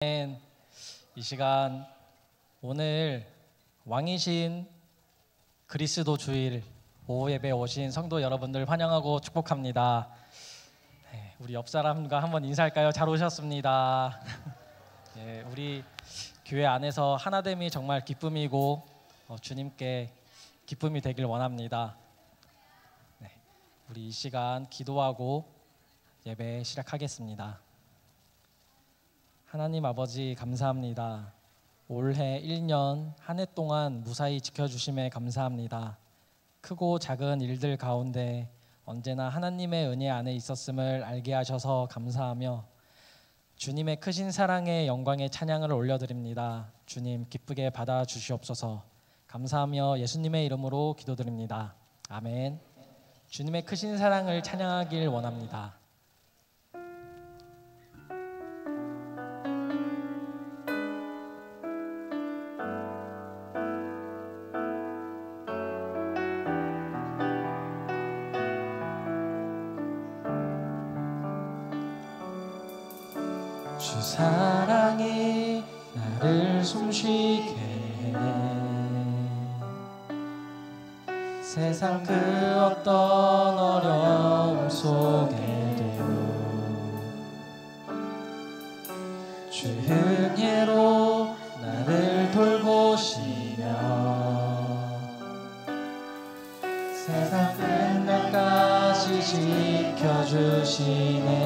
이 시간 오늘 왕이신 그리스도 주일 오후 예배 오신 성도 여러분들 환영하고 축복합니다. 우리 옆 사람과 한번 인사할까요? 잘 오셨습니다. 우리 교회 안에서 하나됨이 정말 기쁨이고 주님께 기쁨이 되길 원합니다. 우리 이 시간 기도하고 예배 시작하겠습니다. 하나님 아버지 감사합니다. 올해 1년 한 해 동안 무사히 지켜주심에 감사합니다. 크고 작은 일들 가운데 언제나 하나님의 은혜 안에 있었음을 알게 하셔서 감사하며 주님의 크신 사랑에 영광의 찬양을 올려드립니다. 주님 기쁘게 받아주시옵소서. 감사하며 예수님의 이름으로 기도드립니다. 아멘. 주님의 크신 사랑을 찬양하길 원합니다. 주 사랑이 나를 숨쉬게 해 세상 그 어떤 어려움 속에도 주 은혜로 나를 돌보시며 세상 끝날까지 지켜주시네.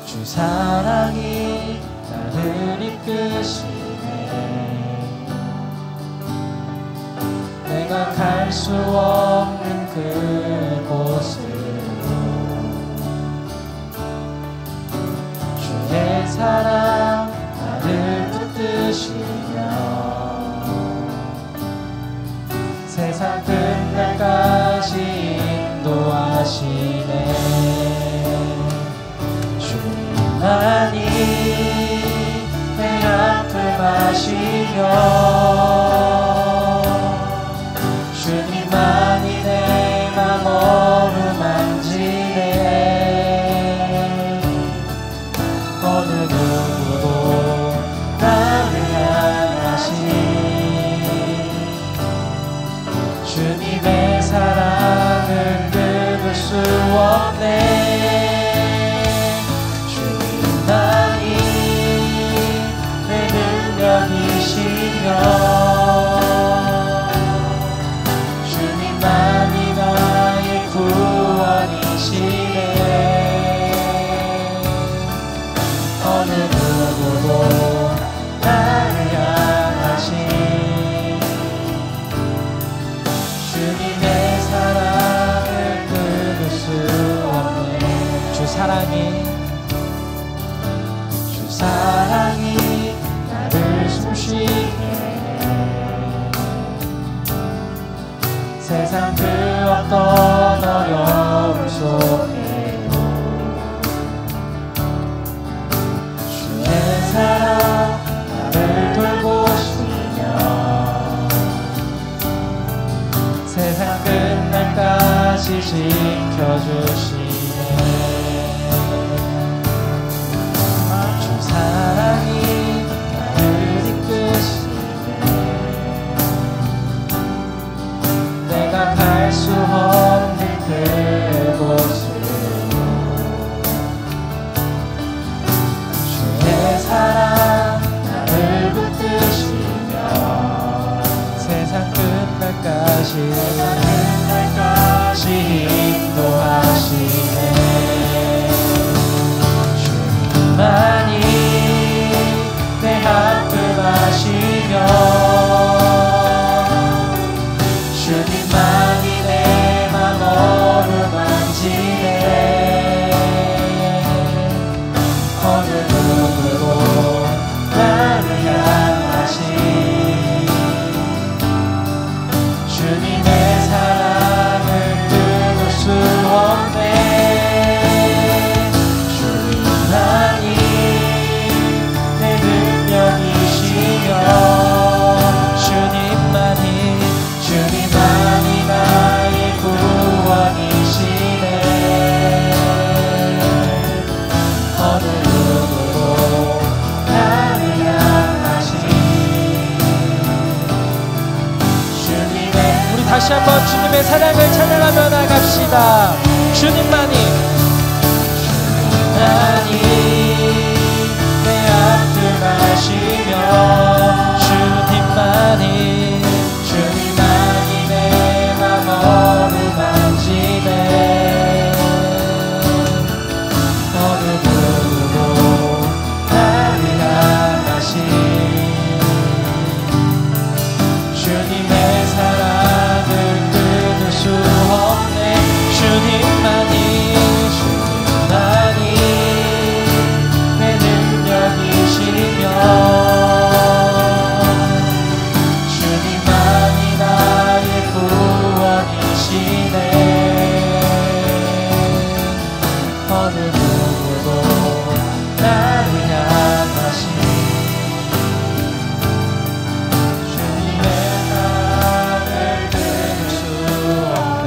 주 사랑이 나를 이끄시네. 내가 갈 수 없는 그곳으로 주의 사랑 나를 붙드시며 세상 끝날까지 인도하시네. 주님만이 내 아픔 아시며 주님만이 내 맘 어루만지네. 어느 누구도 나를 향하신 주님의 사랑을 끊을 수 없네. 주님만이 나의 구원이시네. 어느 누구도 나를 향하신 주님의 사랑을 끊을 수 없네. 주 사랑이 나를 숨쉬게 세상 그 어떤 어려움 속에도 주의 사랑 나를 돌보시며 세상 끝날까지 지켜주시네. 주 사랑이 나를 이끄시네. 내가 갈 수 없는 그곳으로 주의 사랑 나를 붙드시며 세상 끝날까지 인도하시네. 주님만이 내 아픔 아시며 주님만이 내 맘 어루만지네. 어느 누구도 나를 향하신 주님의 사랑을 끊을 수 없네. 다시 한번 주님의 사랑을 찬양하며 나갑시다. 주님만이 내 아픔하시며 주님만이 내 맘 어루만지네. 어느 누구도 나를 향하신 주님의 사랑을 끊을 수 없네. 주님만이 내 능력이시며 주님만이 나의 구원이시네. 어느 누구도 나를 향하신 주님의 사랑을 끊을 수 없네.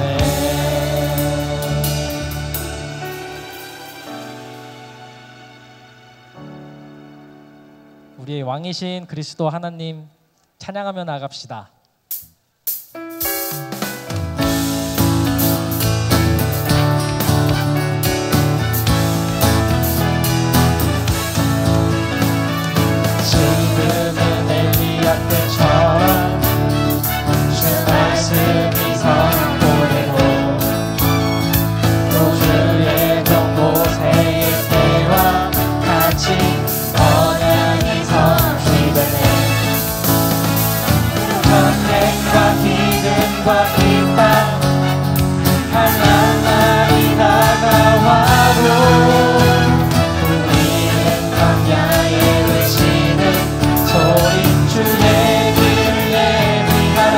우리의 왕이신 그리스도 하나님 찬양하며 나갑시다. 지금은 엘리야 때처럼 주 말씀이 선포되고 또 주의 경고 새의 때와 같이 언약이 성취되네. 전쟁과 기근과 핍박 한란 날이 다가와도 우리는 광야에 외치는 소리 주의 길을 예비하라.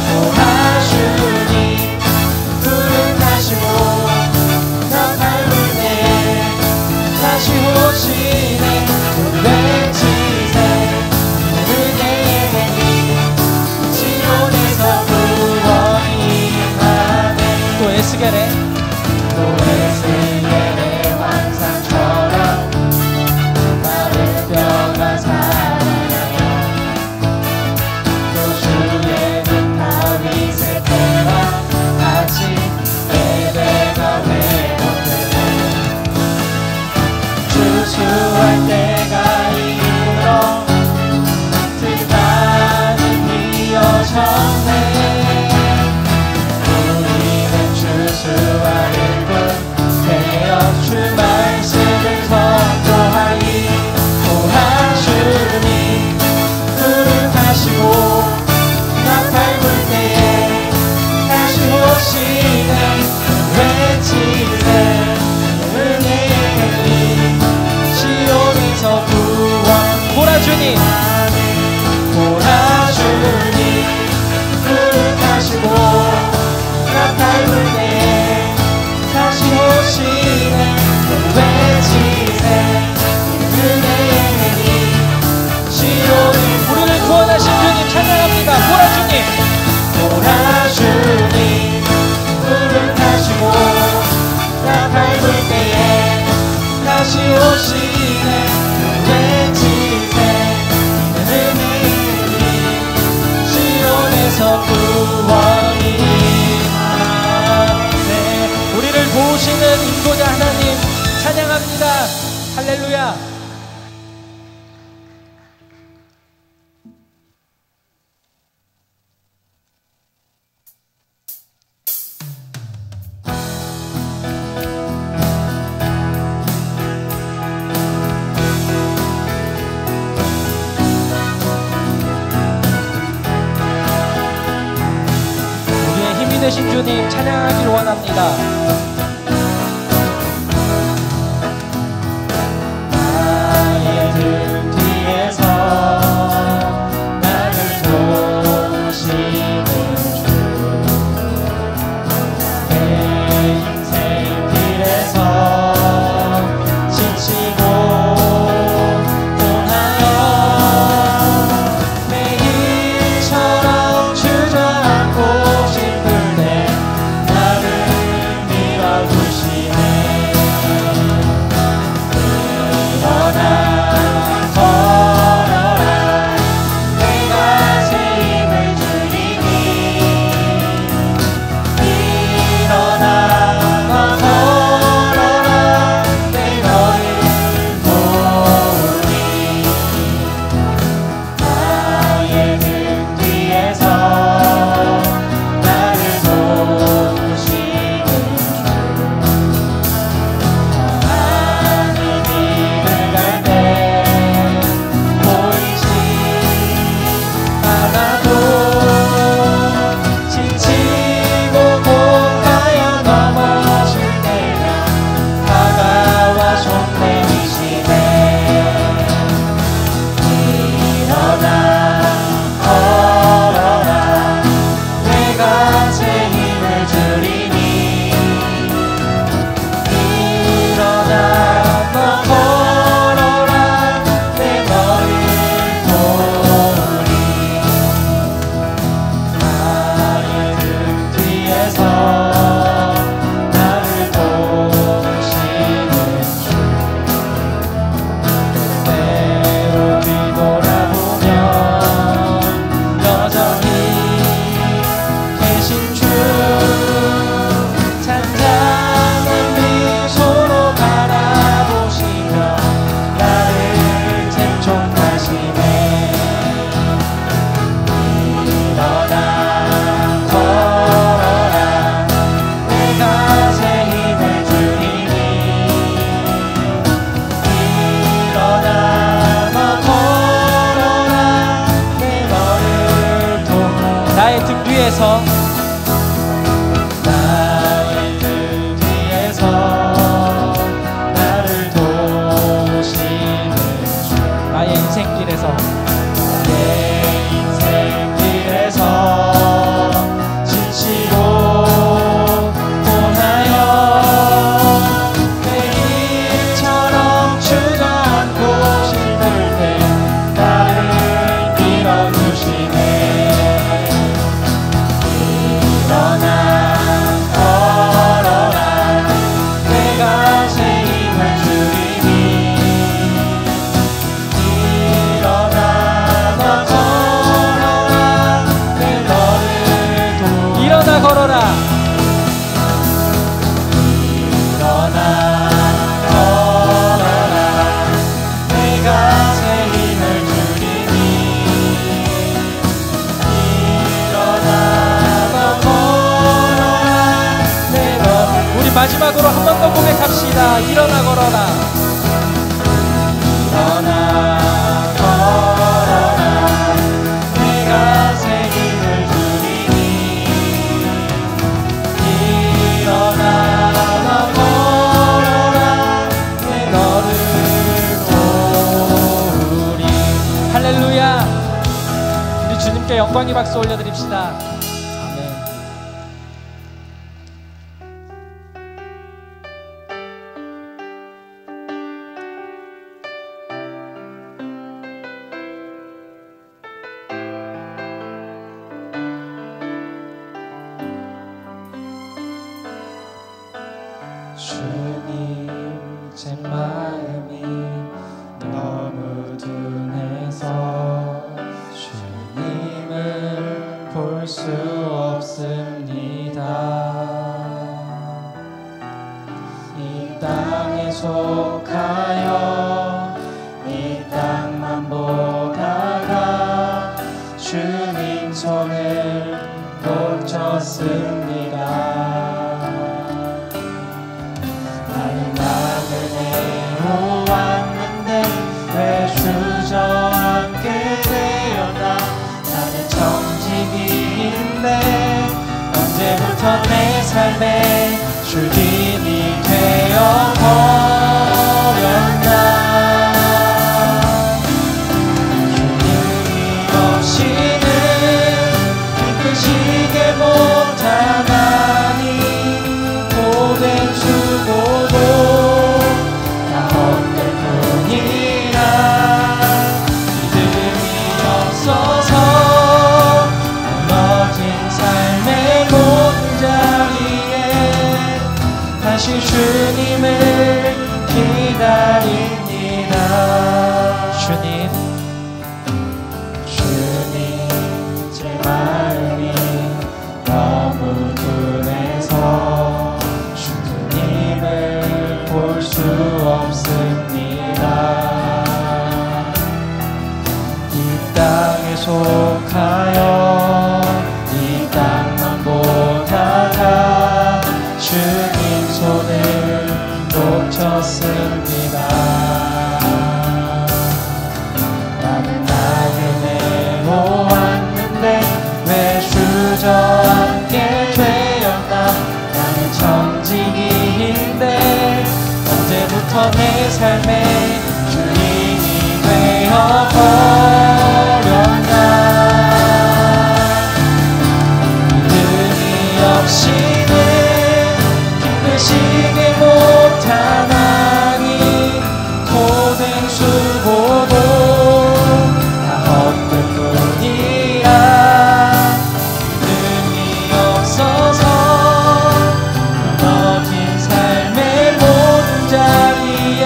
도와주니 푸른 하시고 나 밟을 때 다시 오시네. 외치세 은혜의 지온에서 구원이 임하네. 또 에스겔의 환상처럼 마른 뼈가 살아나며 또 주의 그 다윗의 때와 같이 예배가 회복되네. 주수할 때가 이르러 들판이 피어졌네. 우리는 주수하는 분 되어 주 말씀을 선포하리. 도와주니 부름하시고 나 밟을 때에 다시 오시네. 외치세 은혜의 지온에서 구원. 보라주니 부름하시고 나 밟을 때에 다시 오시네. 외치세 은혜의 지온에 우리를 구원하신 주님 찬양합니다. 보라주니 부름하시고 나 밟을 때에 다시 오시네. 외치세 은혜의 지온에서 구원이 임하네. 우리를 도우시는 인도자 하나님 찬양합니다. 할렐루야. 우리의 힘이 되신 주님 찬양하길 원합니다. 나의 등 뒤에서 나를 도우시는 주, 내 인생 길에서 지치고 떠나요. 매일처럼 주저앉고 싶을 때 나를 밀어 인생길에서 나의 인생길에서 지치고 고나여 내 입처럼 주저앉고 싶을 때 나를 밀어주시네. 일어나 걸어라 내가 새 힘을 주리니. 일어나 너 걸어라 내 너를 일어나 걸어라. 일어나 걸어라 내가 새 힘을 주리니. 일어나 너 걸어라 내 너를. 우리 마지막으로 한 번 더 고백합시다. 일어나 걸어라. 일어나 걸어라 내가 새 힘을 주리니. 일어나 너 걸어라 내 너를 도우리. 할렐루야. 우리 주님께 영광의 박수 올려드립시다. 아멘. 주님 제 마음이 너무 둔해서 주님을 볼 수 없습니다. 이 땅에 속하여 이 땅만 보다가 주님 손을 놓쳤습니다. 은혜로 왔는데 왜 주저앉게 되었나. 나는 정직인데 언제부터 내 삶에 주님이 되어버렸나. 주님이 없이는 기쁘시게 못하나니. 고된 수고도 다시 주님을 기다립니다. 주님 제 마음이 너무 둔해서 주님을 볼 수 없습니다. 이 땅에 속하여 이 땅만 보다가 주님 손을 놓쳤습니다. 나는 나그네로 왔는데 왜 주저앉게 되었나. 나는 정직인데 언제부터 내 삶에 주님이 되어버렸나. 믿음이 없이는 기쁘시게 못하나니. 고된 수고도 다 헛된 뿐이라. 믿음이 없어서 무너진 삶의 모든 자리에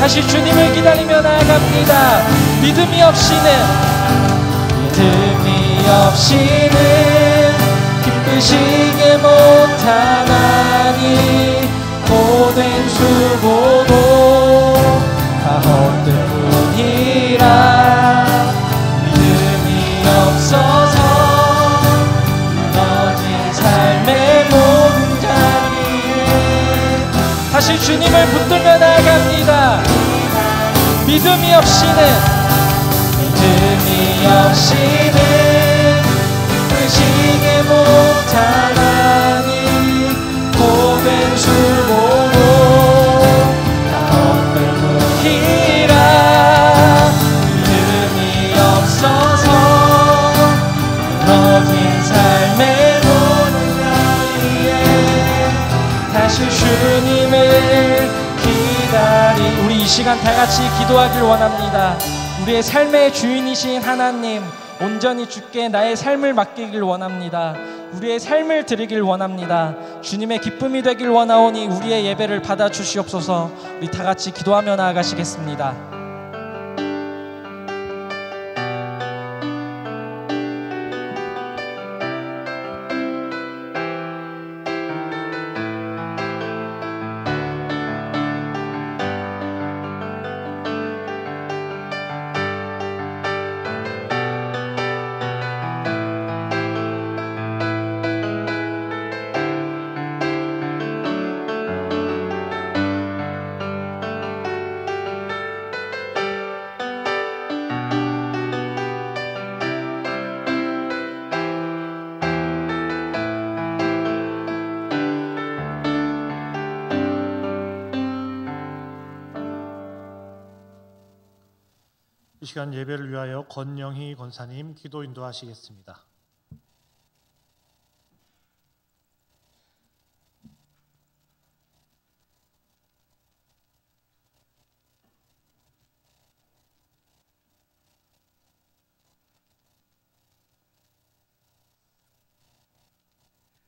다시 주님을 기다리며 나아갑니다. 믿음이 없이는 기쁘시게 못하나니. 고된 수고도 다 헛된 뿐이라. 믿음이 없어서 무너진 삶의 모든 자리에 다시 주님을 붙들며 나아갑니다. 믿음이 없이는 기쁘시게 못하나니. 고된 수고도 다 헛된 뿐이라. 시간 다 같이 기도하길 원합니다. 우리의 삶의 주인이신 하나님, 온전히 주께 나의 삶을 맡기길 원합니다. 우리의 삶을 드리길 원합니다. 주님의 기쁨이 되길 원하오니 우리의 예배를 받아주시옵소서. 우리 다 같이 기도하며 나아가시겠습니다. 이 시간 예배를 위하여 권영희 권사님 기도 인도하시겠습니다.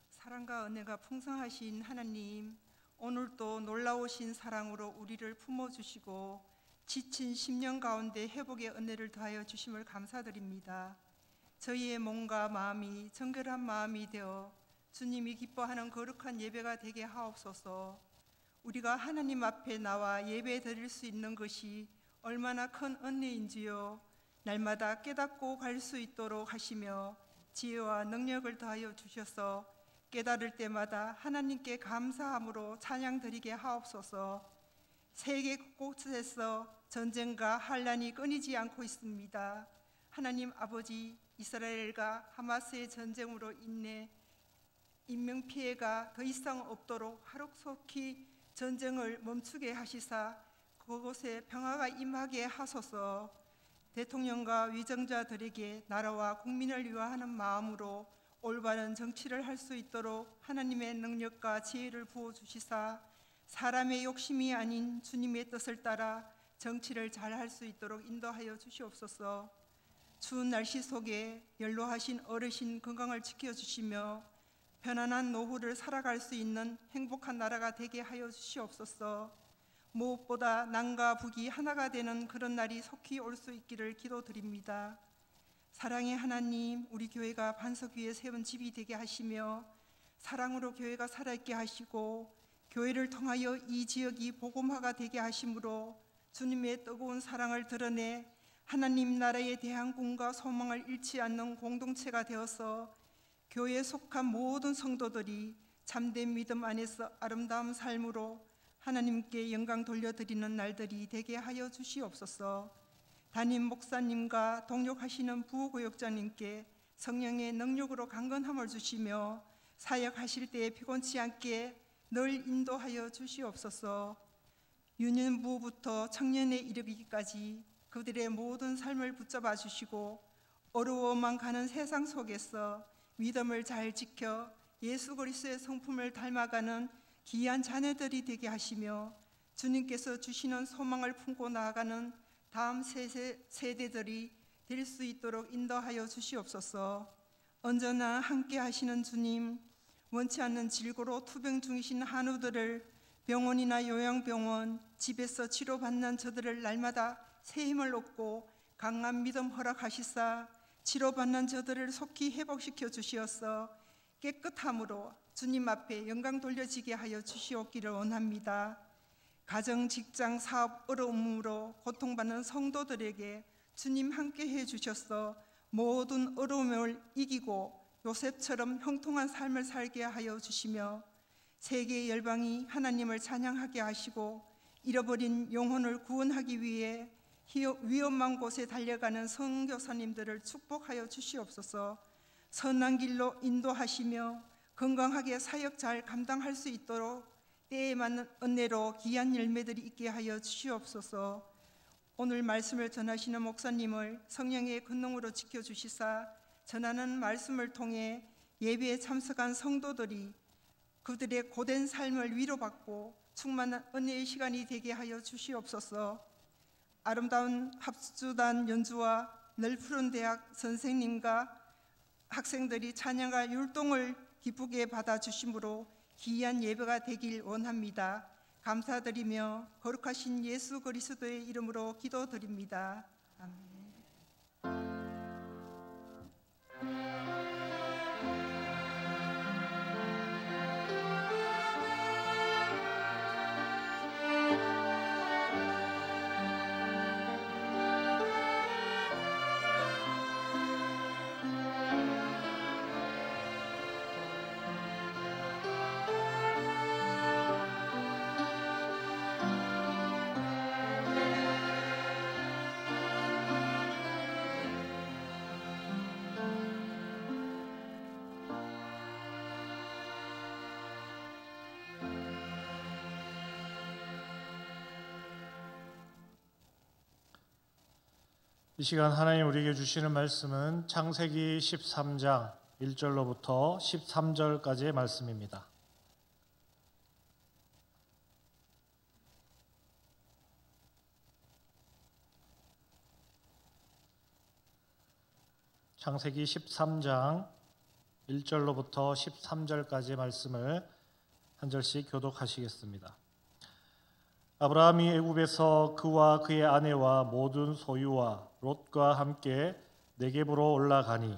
사랑과 은혜가 풍성하신 하나님, 오늘도 놀라우신 사랑으로 우리를 품어주시고 지친 10년 가운데 회복의 은혜를 더하여 주심을 감사드립니다. 저희의 몸과 마음이 정결한 마음이 되어 주님이 기뻐하는 거룩한 예배가 되게 하옵소서. 우리가 하나님 앞에 나와 예배 드릴 수 있는 것이 얼마나 큰 은혜인지요, 날마다 깨닫고 갈 수 있도록 하시며 지혜와 능력을 더하여 주셔서 깨달을 때마다 하나님께 감사함으로 찬양 드리게 하옵소서. 세계 곳곳에서 전쟁과 환란이 끊이지 않고 있습니다. 하나님 아버지, 이스라엘과 하마스의 전쟁으로 인해 인명피해가 더 이상 없도록 하루속히 전쟁을 멈추게 하시사 그곳에 평화가 임하게 하소서. 대통령과 위정자들에게 나라와 국민을 위하는 마음으로 올바른 정치를 할 수 있도록 하나님의 능력과 지혜를 부어주시사 사람의 욕심이 아닌 주님의 뜻을 따라 정치를 잘 할 수 있도록 인도하여 주시옵소서. 추운 날씨 속에 연로하신 어르신 건강을 지켜주시며 편안한 노후를 살아갈 수 있는 행복한 나라가 되게 하여 주시옵소서. 무엇보다 남과 북이 하나가 되는 그런 날이 속히 올 수 있기를 기도드립니다. 사랑의 하나님, 우리 교회가 반석 위에 세운 집이 되게 하시며 사랑으로 교회가 살아있게 하시고 교회를 통하여 이 지역이 복음화가 되게 하심으로 주님의 뜨거운 사랑을 드러내 하나님 나라에 대한 꿈과 소망을 잃지 않는 공동체가 되어서 교회에 속한 모든 성도들이 참된 믿음 안에서 아름다운 삶으로 하나님께 영광 돌려드리는 날들이 되게 하여 주시옵소서. 담임 목사님과 동역하시는 부교역장님께 성령의 능력으로 강건함을 주시며 사역하실 때에 피곤치 않게 늘 인도하여 주시옵소서. 유년부부터 청년에 이르기까지 그들의 모든 삶을 붙잡아 주시고 어려워만 가는 세상 속에서 믿음을 잘 지켜 예수 그리스도의 성품을 닮아가는 귀한 자녀들이 되게 하시며 주님께서 주시는 소망을 품고 나아가는 다음 세대들이 될 수 있도록 인도하여 주시옵소서. 언제나 함께 하시는 주님, 원치 않는 질고로 투병 중이신 한우들을 병원이나 요양병원, 집에서 치료받는 저들을 날마다 새 힘을 얻고 강한 믿음 허락하시사 치료받는 저들을 속히 회복시켜 주시어서 깨끗함으로 주님 앞에 영광 돌려지게 하여 주시옵기를 원합니다. 가정, 직장, 사업 어려움으로 고통받는 성도들에게 주님 함께 해주셔서 모든 어려움을 이기고 요셉처럼 형통한 삶을 살게 하여 주시며 세계 열방이 하나님을 찬양하게 하시고 잃어버린 영혼을 구원하기 위해 위험한 곳에 달려가는 선교사님들을 축복하여 주시옵소서. 선한 길로 인도하시며 건강하게 사역 잘 감당할 수 있도록 때에 맞는 은혜로 귀한 열매들이 있게 하여 주시옵소서. 오늘 말씀을 전하시는 목사님을 성령의 권능으로 지켜주시사 전하는 말씀을 통해 예배에 참석한 성도들이 그들의 고된 삶을 위로받고 충만한 은혜의 시간이 되게 하여 주시옵소서. 아름다운 합주단 연주와 널푸른 대학 선생님과 학생들이 찬양과 율동을 기쁘게 받아주심으로 귀한 예배가 되길 원합니다. 감사드리며 거룩하신 예수 그리스도의 이름으로 기도드립니다. 아멘. 이 시간 하나님 우리에게 주시는 말씀은 창세기 13장 1절로부터 13절까지의 말씀입니다. 창세기 13장 1절로부터 13절까지의 말씀을 한 절씩 교독하시겠습니다. 아브라함이 애굽에서 그와 그의 아내와 모든 소유와 롯과 함께 네겝으로 올라가니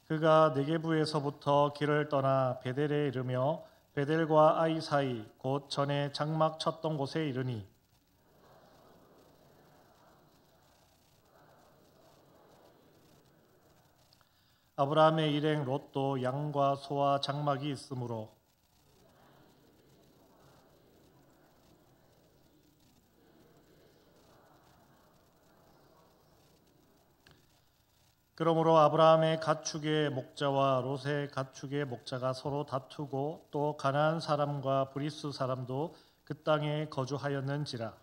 그가 네겝에서부터 길을 떠나 베델에 이르며 베델과 아이 사이 곧 전에 장막 쳤던 곳에 이르니 아브라함의 일행 롯도 양과 소와 장막이 있으므로 그러므로 아브라함의 가축의 목자와 롯의 가축의 목자가 서로 다투고 또 가나안 사람과 브리스 사람도 그 땅에 거주하였는지라.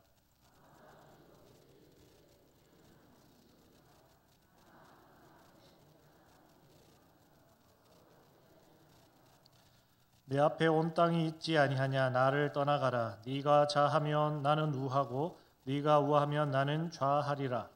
내 앞에 온 땅이 있지 아니하냐. 나를 떠나가라. 네가 좌하면 나는 우하고 네가 우하면 나는 좌하리라.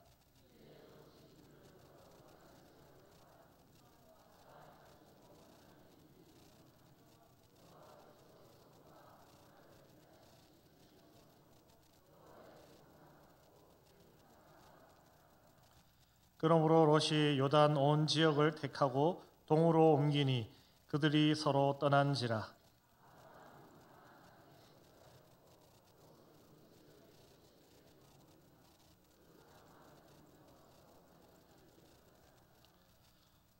그러므로 롯이 요단 온 지역을 택하고 동으로 옮기니 그들이 서로 떠난지라.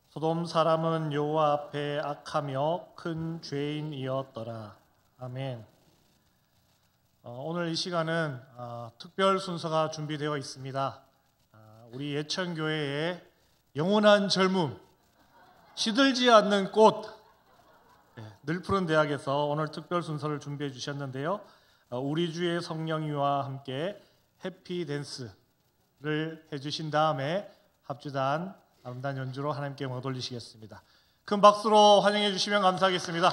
소돔 사람은 여호와 앞에 악하며 큰 죄인이었더라. 아멘. 오늘 이 시간은 특별 순서가 준비되어 있습니다. 우리 예천교회의 영원한 젊음, 시들지 않는 꽃, 늘푸른 대학에서 오늘 특별 순서를 준비해 주셨는데요. 우리 주의 성령이와 함께 해피 댄스를 해주신 다음에 합주단 아름다운 연주로 하나님께 영광 돌리시겠습니다. 큰 박수로 환영해 주시면 감사하겠습니다.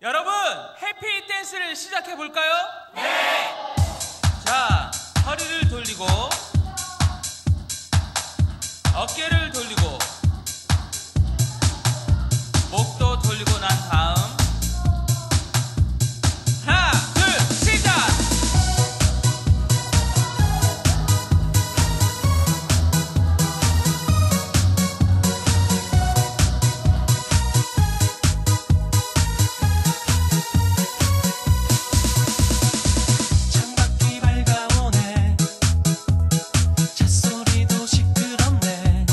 여러분, 해피 댄스를 시작해 볼까요? 네. 자, 허리를 돌리고 어깨를 돌리고 목도 돌리고 난 다음 하나, 둘, 시작! 창밖이 밝아오네 찻소리도 시끄럽네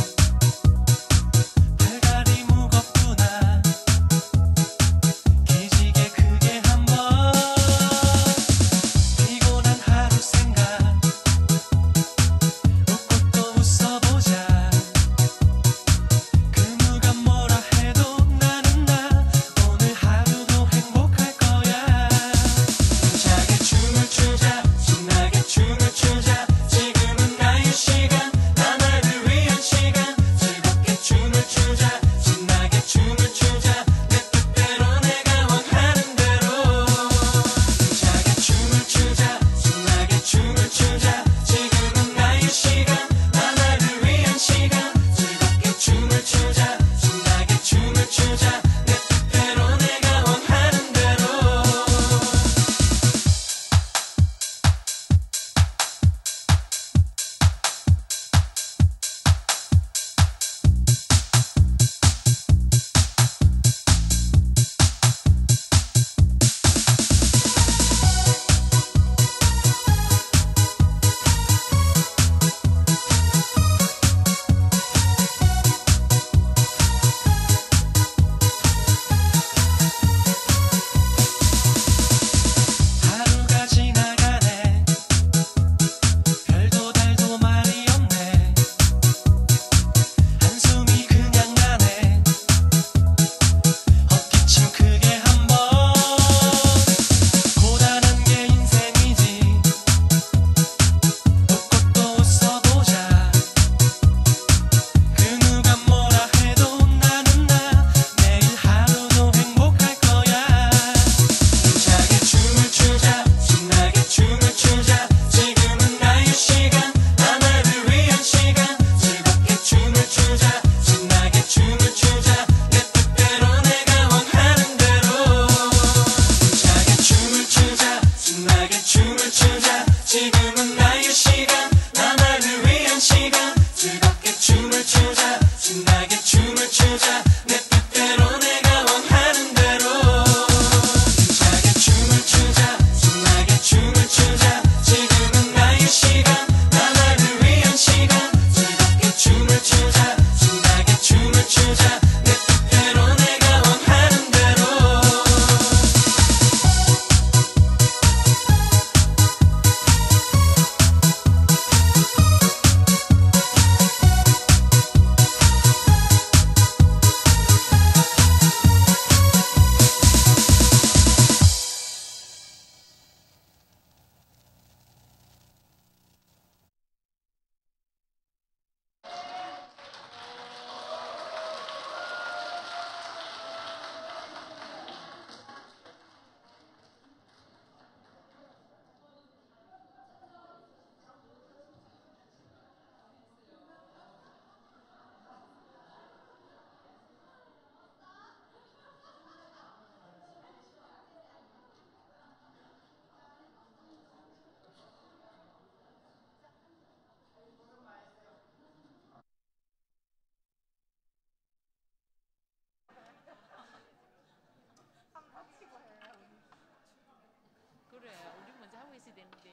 し되는데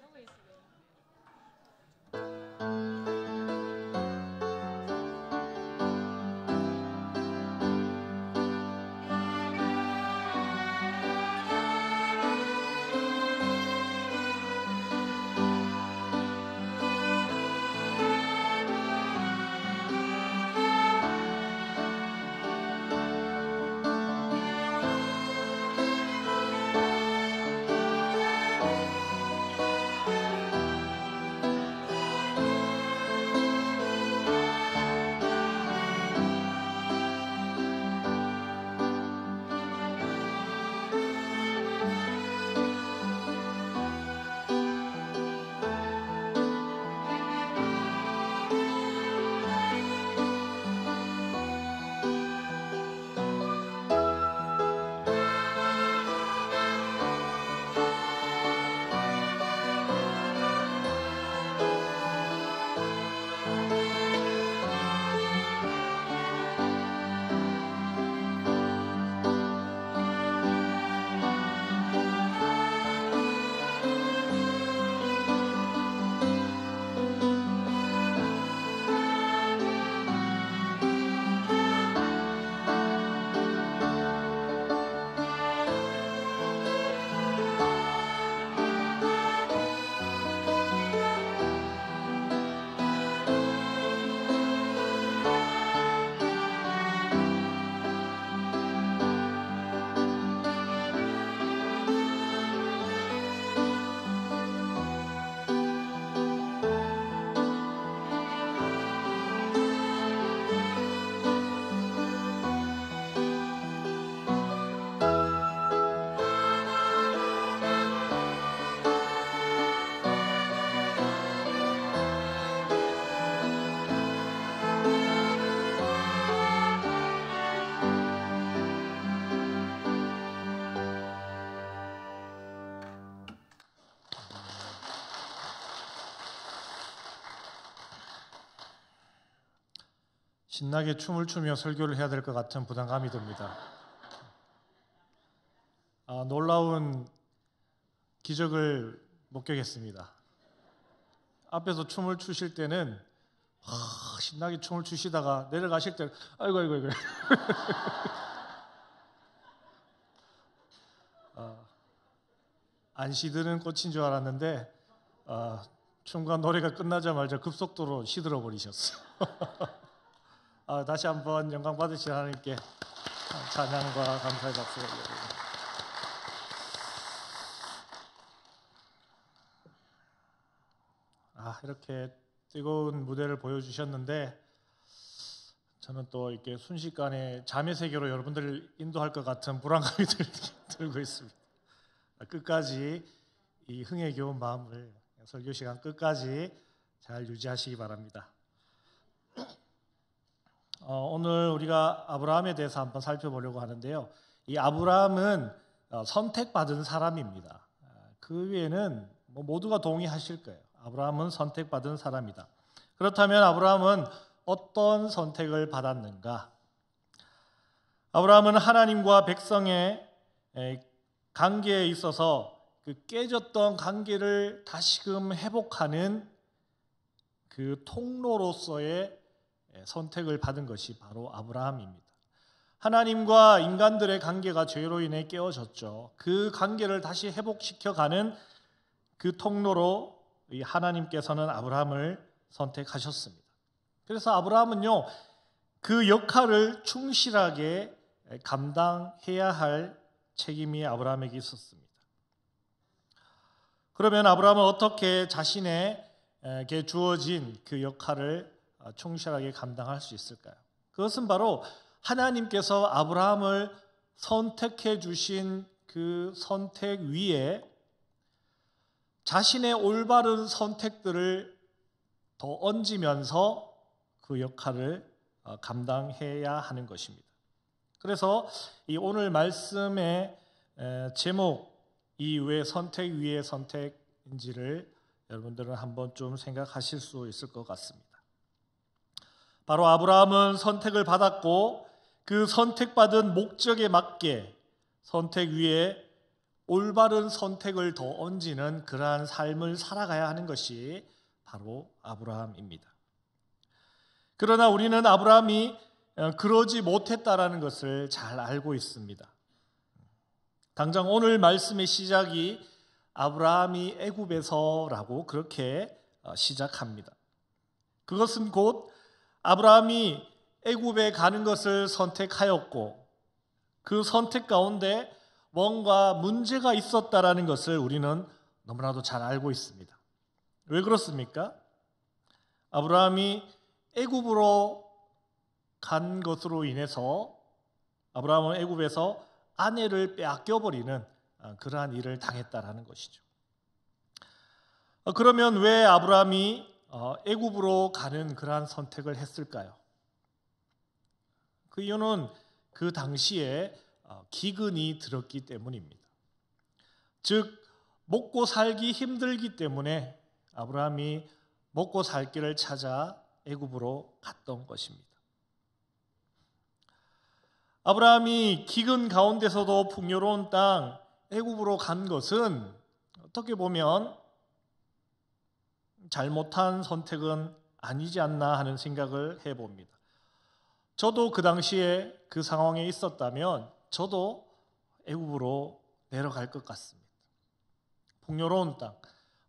하고 있어요. 신나게 춤을 추며 설교를 해야 될 것 같은 부담감이 듭니다. 놀라운 기적을 목격했습니다. 앞에서 춤을 추실 때는 신나게 춤을 추시다가 내려가실 때 아이고 안 시드는 꽃인 줄 알았는데 춤과 노래가 끝나자마자 급속도로 시들어 버리셨어요. 다시 한번 영광 받으신 하나님께 찬양과 감사의 박수를 드립니다. 이렇게 뜨거운 무대를 보여주셨는데 저는 또 이렇게 순식간에 잠의 세계로 여러분들을 인도할 것 같은 불안감이 들고 있습니다. 끝까지 이 흥에 겨운 마음을 설교 시간 끝까지 잘 유지하시기 바랍니다. 오늘 우리가 아브라함에 대해서 한번 살펴보려고 하는데요. 이 아브라함은 선택받은 사람입니다. 그 외에는 모두가 동의하실 거예요. 아브라함은 선택받은 사람이다. 그렇다면 아브라함은 어떤 선택을 받았는가? 아브라함은 하나님과 백성의 관계에 있어서 그 깨졌던 관계를 다시금 회복하는 그 통로로서의 선택을 받은 것이 바로 아브라함입니다. 하나님과 인간들의 관계가 죄로 인해 깨어졌죠. 그 관계를 다시 회복시켜가는 그 통로로 이 하나님께서는 아브라함을 선택하셨습니다. 그래서 아브라함은요, 그 역할을 충실하게 감당해야 할 책임이 아브라함에게 있었습니다. 그러면 아브라함은 어떻게 자신에게 주어진 그 역할을 충실하게 감당할 수 있을까요? 그것은 바로 하나님께서 아브라함을 선택해 주신 그 선택 위에 자신의 올바른 선택들을 더 얹으면서 그 역할을 감당해야 하는 것입니다. 그래서 이 오늘 말씀의 제목, 이 왜 선택 위의 선택인지를 여러분들은 한번 좀 생각하실 수 있을 것 같습니다. 바로 아브라함은 선택을 받았고 그 선택받은 목적에 맞게 선택 위에 올바른 선택을 더 얹는 그러한 삶을 살아가야 하는 것이 바로 아브라함입니다. 그러나 우리는 아브라함이 그러지 못했다라는 것을 잘 알고 있습니다. 당장 오늘 말씀의 시작이 아브라함이 애굽에서라고 그렇게 시작합니다. 그것은 곧 아브라함이 애굽에 가는 것을 선택하였고 그 선택 가운데 뭔가 문제가 있었다라는 것을 우리는 너무나도 잘 알고 있습니다. 왜 그렇습니까? 아브라함이 애굽으로 간 것으로 인해서 아브라함은 애굽에서 아내를 빼앗겨버리는 그러한 일을 당했다라는 것이죠. 그러면 왜 아브라함이 애굽으로 가는 그러한 선택을 했을까요? 그 이유는 그 당시에 기근이 들었기 때문입니다. 즉 먹고 살기 힘들기 때문에 아브라함이 먹고 살 길을 찾아 애굽으로 갔던 것입니다. 아브라함이 기근 가운데서도 풍요로운 땅 애굽으로 간 것은 어떻게 보면 잘못한 선택은 아니지 않나 하는 생각을 해봅니다. 저도 그 당시에 그 상황에 있었다면 저도 애굽으로 내려갈 것 같습니다. 풍요로운 땅,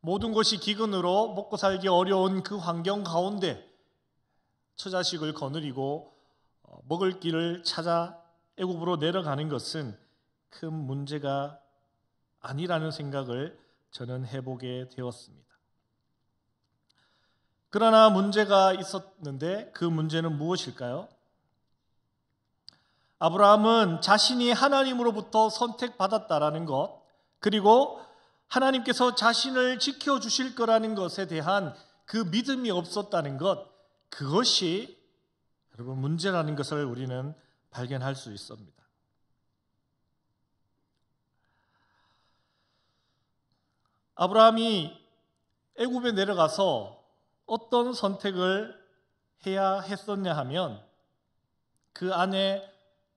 모든 것이 기근으로 먹고 살기 어려운 그 환경 가운데 처자식을 거느리고 먹을 길을 찾아 애굽으로 내려가는 것은 큰 문제가 아니라는 생각을 저는 해보게 되었습니다. 그러나 문제가 있었는데 그 문제는 무엇일까요? 아브라함은 자신이 하나님으로부터 선택받았다라는 것, 그리고 하나님께서 자신을 지켜주실 거라는 것에 대한 그 믿음이 없었다는 것, 그것이 여러분 문제라는 것을 우리는 발견할 수 있습니다. 아브라함이 애굽에 내려가서 어떤 선택을 해야 했었냐 하면 그 아내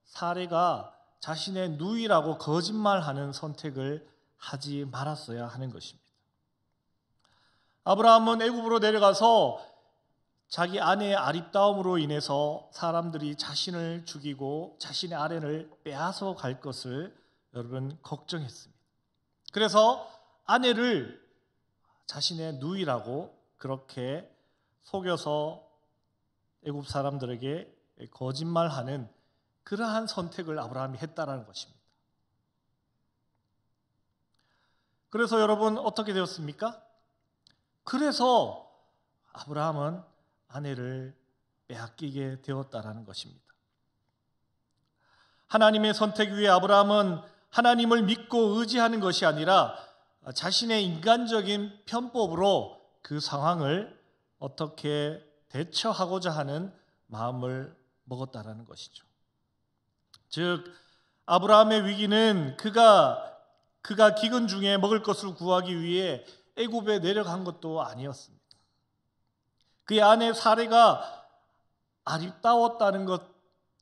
사레가 자신의 누이라고 거짓말하는 선택을 하지 말았어야 하는 것입니다. 아브라함은 애굽으로 내려가서 자기 아내의 아립다움으로 인해서 사람들이 자신을 죽이고 자신의 아내를 빼앗아 갈 것을 여러분 걱정했습니다. 그래서 아내를 자신의 누이라고 그렇게 속여서 애굽 사람들에게 거짓말하는 그러한 선택을 아브라함이 했다라는 것입니다. 그래서 여러분 어떻게 되었습니까? 그래서 아브라함은 아내를 빼앗기게 되었다라는 것입니다. 하나님의 선택 위에 아브라함은 하나님을 믿고 의지하는 것이 아니라 자신의 인간적인 편법으로 그 상황을 어떻게 대처하고자 하는 마음을 먹었다라는 것이죠. 즉 아브라함의 위기는 그가 기근 중에 먹을 것을 구하기 위해 애굽에 내려간 것도 아니었습니다. 그의 아내 사레가 아름다웠다는 것,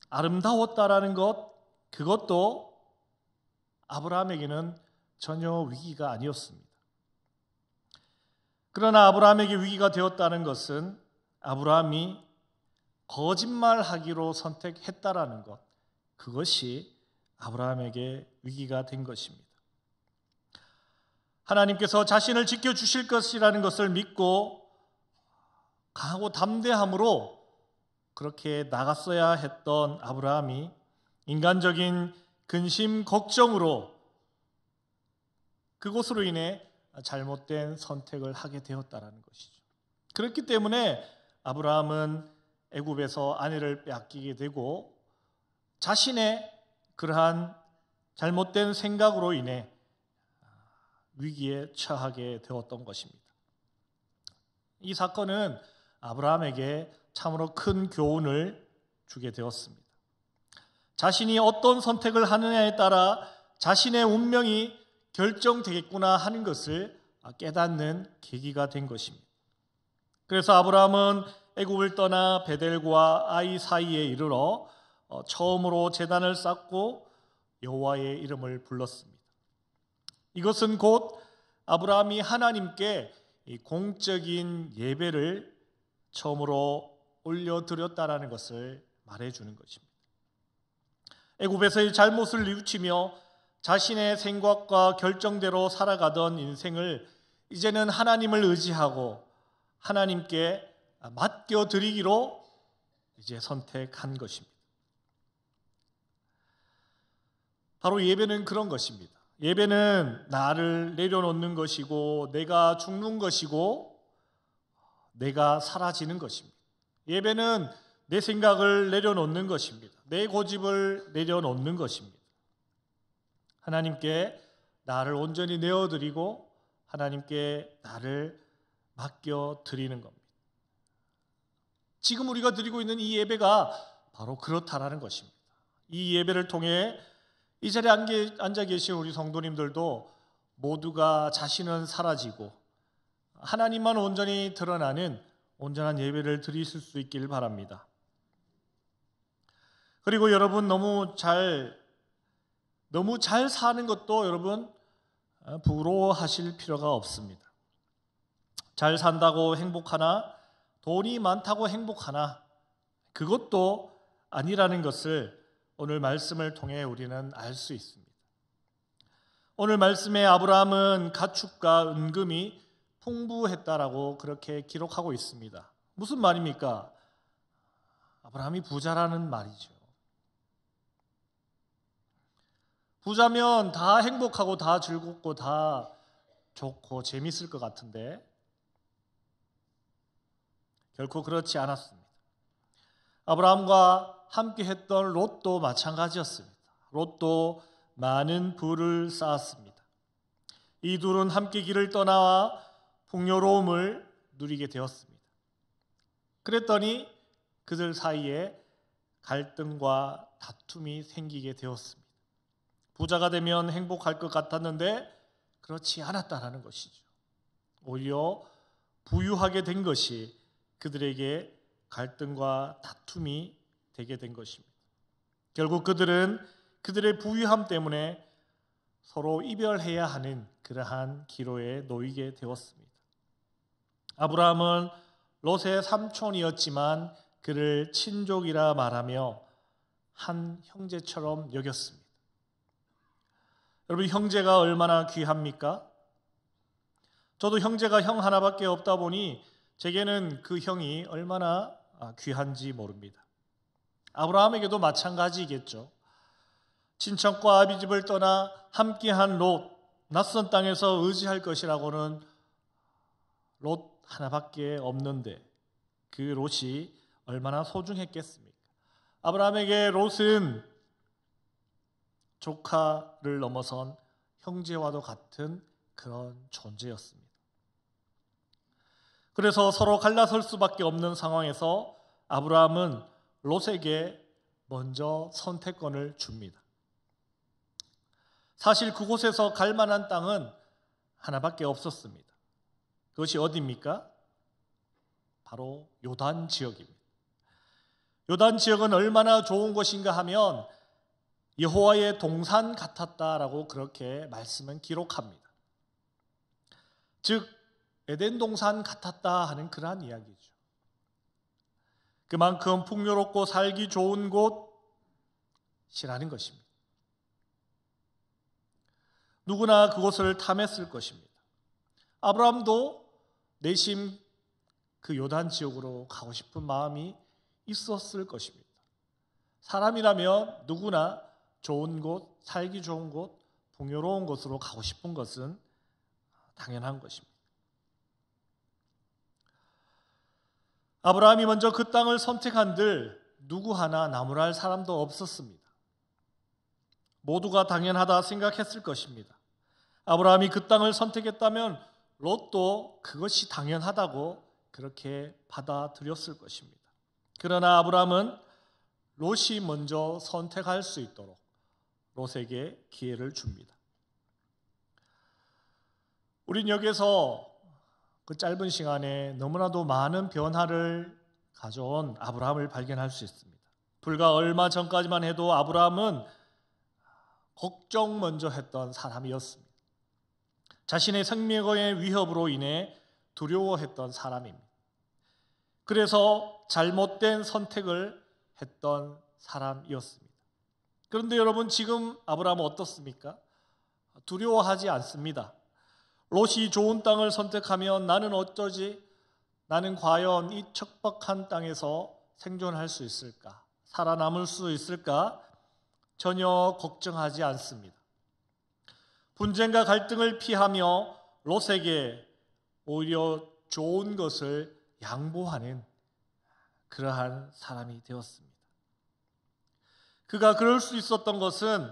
아름다웠다라는 것, 그것도 아브라함에게는 전혀 위기가 아니었습니다. 그러나 아브라함에게 위기가 되었다는 것은 아브라함이 거짓말하기로 선택했다라는 것, 그것이 아브라함에게 위기가 된 것입니다. 하나님께서 자신을 지켜주실 것이라는 것을 믿고 강하고 담대함으로 그렇게 나갔어야 했던 아브라함이 인간적인 근심, 걱정으로 그것으로 인해 잘못된 선택을 하게 되었다는 것이죠. 그렇기 때문에 아브라함은 애굽에서 아내를 빼앗기게 되고 자신의 그러한 잘못된 생각으로 인해 위기에 처하게 되었던 것입니다. 이 사건은 아브라함에게 참으로 큰 교훈을 주게 되었습니다. 자신이 어떤 선택을 하느냐에 따라 자신의 운명이 결정되겠구나 하는 것을 깨닫는 계기가 된 것입니다. 그래서 아브라함은 애굽을 떠나 베델과 아이 사이에 이르러 처음으로 제단을 쌓고 여호와의 이름을 불렀습니다. 이것은 곧 아브라함이 하나님께 공적인 예배를 처음으로 올려드렸다라는 것을 말해주는 것입니다. 애굽에서의 잘못을 뉘우치며 자신의 생각과 결정대로 살아가던 인생을 이제는 하나님을 의지하고 하나님께 맡겨드리기로 이제 선택한 것입니다. 바로 예배는 그런 것입니다. 예배는 나를 내려놓는 것이고 내가 죽는 것이고 내가 사라지는 것입니다. 예배는 내 생각을 내려놓는 것입니다. 내 고집을 내려놓는 것입니다. 하나님께 나를 온전히 내어드리고 하나님께 나를 맡겨드리는 겁니다. 지금 우리가 드리고 있는 이 예배가 바로 그렇다라는 것입니다. 이 예배를 통해 이 자리에 앉아 계신 우리 성도님들도 모두가 자신은 사라지고 하나님만 온전히 드러나는 온전한 예배를 드리실 수 있길 바랍니다. 그리고 여러분 너무 잘 사는 것도 여러분 부러워하실 필요가 없습니다. 잘 산다고 행복하나 돈이 많다고 행복하나 그것도 아니라는 것을 오늘 말씀을 통해 우리는 알 수 있습니다. 오늘 말씀에 아브라함은 가축과 은금이 풍부했다라고 그렇게 기록하고 있습니다. 무슨 말입니까? 아브라함이 부자라는 말이죠. 부자면 다 행복하고 다 즐겁고 다 좋고 재밌을 것 같은데 결코 그렇지 않았습니다. 아브라함과 함께 했던 롯도 마찬가지였습니다. 롯도 많은 부를 쌓았습니다. 이 둘은 함께 길을 떠나와 풍요로움을 누리게 되었습니다. 그랬더니 그들 사이에 갈등과 다툼이 생기게 되었습니다. 부자가 되면 행복할 것 같았는데 그렇지 않았다라는 것이죠. 오히려 부유하게 된 것이 그들에게 갈등과 다툼이 되게 된 것입니다. 결국 그들은 그들의 부유함 때문에 서로 이별해야 하는 그러한 기로에 놓이게 되었습니다. 아브라함은 롯의 삼촌이었지만 그를 친족이라 말하며 한 형제처럼 여겼습니다. 여러분, 형제가 얼마나 귀합니까? 저도 형제가 형 하나밖에 없다 보니 제게는 그 형이 얼마나 귀한지 모릅니다. 아브라함에게도 마찬가지겠죠. 친척과 아비집을 떠나 함께한 롯, 낯선 땅에서 의지할 것이라고는 롯 하나밖에 없는데 그 롯이 얼마나 소중했겠습니까? 아브라함에게 롯은 조카를 넘어선 형제와도 같은 그런 존재였습니다. 그래서 서로 갈라설 수밖에 없는 상황에서 아브라함은 롯에게 먼저 선택권을 줍니다. 사실 그곳에서 갈 만한 땅은 하나밖에 없었습니다. 그것이 어디입니까? 바로 요단 지역입니다. 요단 지역은 얼마나 좋은 곳인가 하면 여호와의 동산 같았다라고 그렇게 말씀은 기록합니다. 즉 에덴 동산 같았다 하는 그러한 이야기죠. 그만큼 풍요롭고 살기 좋은 곳이라는 것입니다. 누구나 그곳을 탐했을 것입니다. 아브라함도 내심 그 요단 지역으로 가고 싶은 마음이 있었을 것입니다. 사람이라면 누구나 좋은 곳, 살기 좋은 곳, 풍요로운 곳으로 가고 싶은 것은 당연한 것입니다. 아브라함이 먼저 그 땅을 선택한들 누구 하나 나무랄 사람도 없었습니다. 모두가 당연하다 생각했을 것입니다. 아브라함이 그 땅을 선택했다면 롯도 그것이 당연하다고 그렇게 받아들였을 것입니다. 그러나 아브라함은 롯이 먼저 선택할 수 있도록 롯에게 기회를 줍니다. 우린 여기서 그 짧은 시간에 너무나도 많은 변화를 가져온 아브라함을 발견할 수 있습니다. 불과 얼마 전까지만 해도 아브라함은 걱정 먼저 했던 사람이었습니다. 자신의 생명의 위협으로 인해 두려워했던 사람입니다. 그래서 잘못된 선택을 했던 사람이었습니다. 그런데 여러분, 지금 아브라함은 어떻습니까? 두려워하지 않습니다. 롯이 좋은 땅을 선택하면 나는 어쩌지? 나는 과연 이 척박한 땅에서 생존할 수 있을까? 살아남을 수 있을까? 전혀 걱정하지 않습니다. 분쟁과 갈등을 피하며 롯에게 오히려 좋은 것을 양보하는 그러한 사람이 되었습니다. 그가 그럴 수 있었던 것은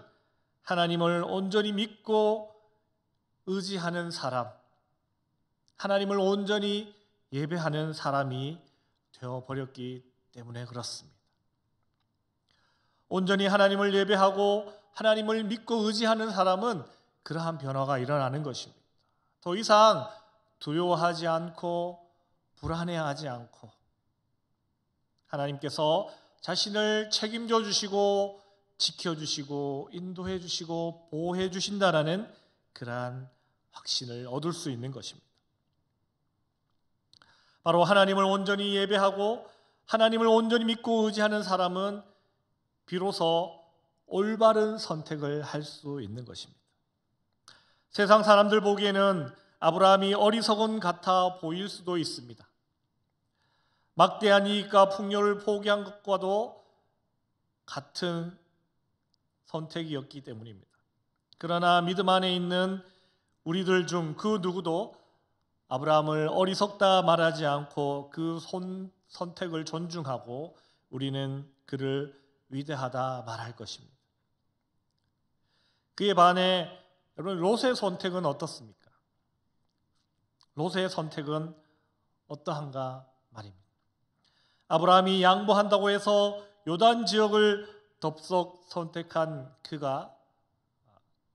하나님을 온전히 믿고 의지하는 사람, 하나님을 온전히 예배하는 사람이 되어버렸기 때문에 그렇습니다. 온전히 하나님을 예배하고 하나님을 믿고 의지하는 사람은 그러한 변화가 일어나는 것입니다. 더 이상 두려워하지 않고 불안해하지 않고 하나님께서 자신을 책임져 주시고 지켜주시고 인도해 주시고 보호해 주신다라는 그러한 확신을 얻을 수 있는 것입니다. 바로 하나님을 온전히 예배하고 하나님을 온전히 믿고 의지하는 사람은 비로소 올바른 선택을 할 수 있는 것입니다. 세상 사람들 보기에는 아브라함이 어리석은 같아 보일 수도 있습니다. 막대한 이익과 풍요를 포기한 것과도 같은 선택이었기 때문입니다. 그러나 믿음 안에 있는 우리들 중 그 누구도 아브라함을 어리석다 말하지 않고 그 선택을 존중하고 우리는 그를 위대하다 말할 것입니다. 그에 반해 여러분, 롯의 선택은 어떻습니까? 롯의 선택은 어떠한가 말입니다. 아브라함이 양보한다고 해서 요단 지역을 덥석 선택한 그가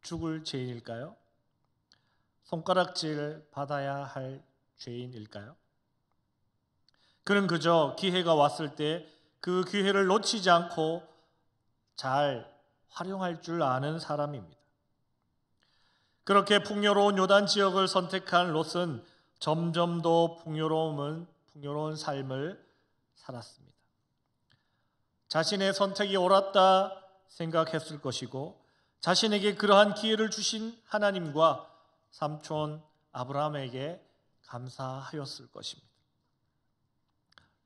죽을 죄인일까요? 손가락질 받아야 할 죄인일까요? 그는 그저 기회가 왔을 때 그 기회를 놓치지 않고 잘 활용할 줄 아는 사람입니다. 그렇게 풍요로운 요단 지역을 선택한 롯은 점점 더 풍요로운 삶을 살았습니다. 자신의 선택이 옳았다 생각했을 것이고 자신에게 그러한 기회를 주신 하나님과 삼촌 아브라함에게 감사하였을 것입니다.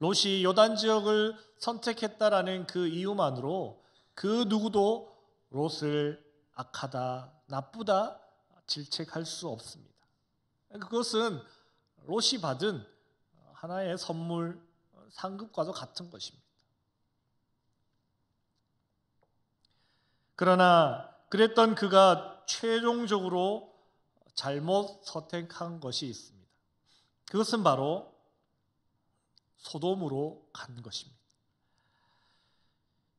롯이 요단 지역을 선택했다라는 그 이유만으로 그 누구도 롯을 악하다, 나쁘다 질책할 수 없습니다. 그것은 롯이 받은 하나의 선물, 상급과도 같은 것입니다. 그러나 그랬던 그가 최종적으로 잘못 선택한 것이 있습니다. 그것은 바로 소돔으로 간 것입니다.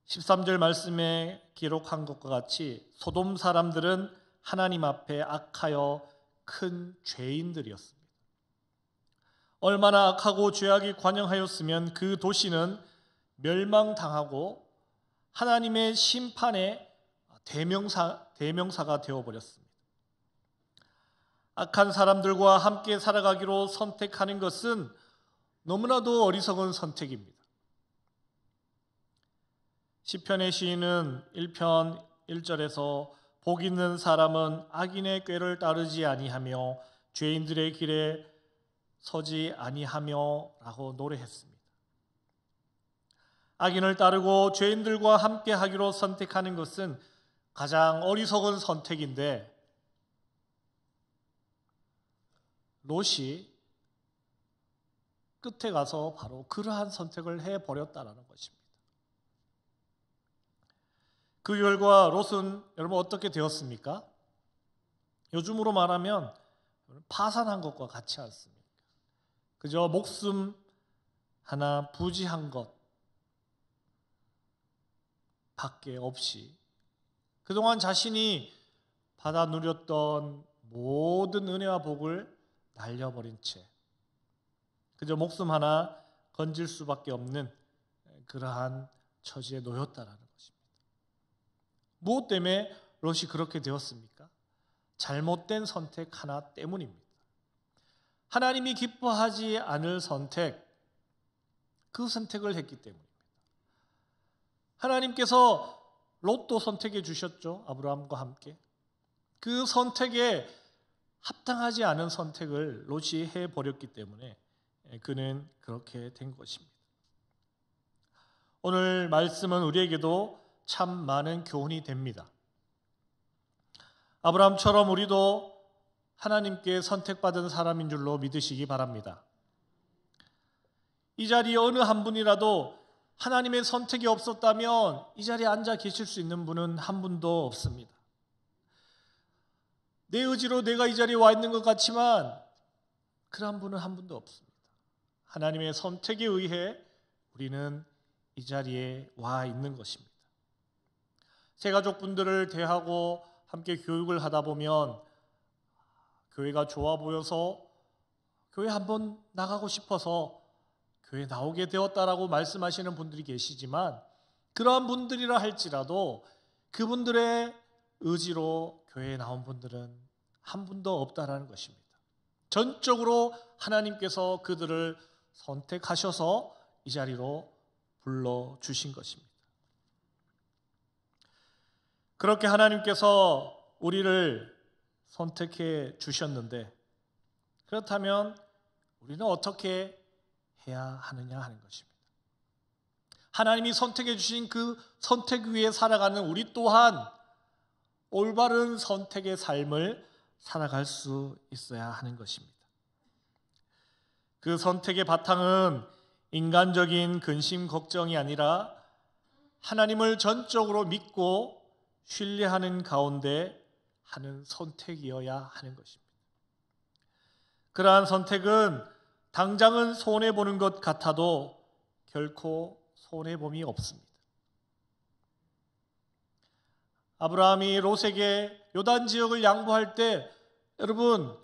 13절 말씀에 기록한 것과 같이 소돔 사람들은 하나님 앞에 악하여 큰 죄인들이었습니다. 얼마나 악하고 죄악이 관영하였으면 그 도시는 멸망당하고 하나님의 심판의 대명사가 되어버렸습니다. 악한 사람들과 함께 살아가기로 선택하는 것은 너무나도 어리석은 선택입니다. 시편의 시인은 1편 1절에서 복 있는 사람은 악인의 꾀를 따르지 아니하며 죄인들의 길에 서지 아니하며 라고 노래했습니다. 악인을 따르고 죄인들과 함께 하기로 선택하는 것은 가장 어리석은 선택인데 롯이 끝에 가서 바로 그러한 선택을 해버렸다는 것입니다. 그 결과 롯은 여러분 어떻게 되었습니까? 요즘으로 말하면 파산한 것과 같지 않습니까? 그저 목숨 하나 부지한 것, 밖에 없이 그동안 자신이 받아 누렸던 모든 은혜와 복을 날려버린 채 그저 목숨 하나 건질 수밖에 없는 그러한 처지에 놓였다라는 것입니다. 무엇 때문에 롯이 그렇게 되었습니까? 잘못된 선택 하나 때문입니다. 하나님이 기뻐하지 않을 선택, 그 선택을 했기 때문입니다. 하나님께서 롯도 선택해 주셨죠. 아브라함과 함께. 그 선택에 합당하지 않은 선택을 롯이 해버렸기 때문에 그는 그렇게 된 것입니다. 오늘 말씀은 우리에게도 참 많은 교훈이 됩니다. 아브라함처럼 우리도 하나님께 선택받은 사람인 줄로 믿으시기 바랍니다. 이 자리에 어느 한 분이라도 하나님의 선택이 없었다면 이 자리에 앉아 계실 수 있는 분은 한 분도 없습니다. 내 의지로 내가 이 자리에 와 있는 것 같지만 그런 분은 한 분도 없습니다. 하나님의 선택에 의해 우리는 이 자리에 와 있는 것입니다. 새 가족분들을 대하고 함께 교육을 하다 보면 교회가 좋아 보여서 교회 한번 나가고 싶어서 교회 나오게 되었다라고 말씀하시는 분들이 계시지만 그러한 분들이라 할지라도 그분들의 의지로 교회에 나온 분들은 한 분도 없다라는 것입니다. 전적으로 하나님께서 그들을 선택하셔서 이 자리로 불러주신 것입니다. 그렇게 하나님께서 우리를 선택해 주셨는데 그렇다면 우리는 어떻게 해야 하느냐 하는 것입니다. 하나님이 선택해 주신 그 선택 위에 살아가는 우리 또한 올바른 선택의 삶을 살아갈 수 있어야 하는 것입니다. 그 선택의 바탕은 인간적인 근심 걱정이 아니라 하나님을 전적으로 믿고 신뢰하는 가운데 하는 선택이어야 하는 것입니다. 그러한 선택은 당장은 손해보는 것 같아도 결코 손해봄이 없습니다. 아브라함이 롯에게 요단 지역을 양보할 때 여러분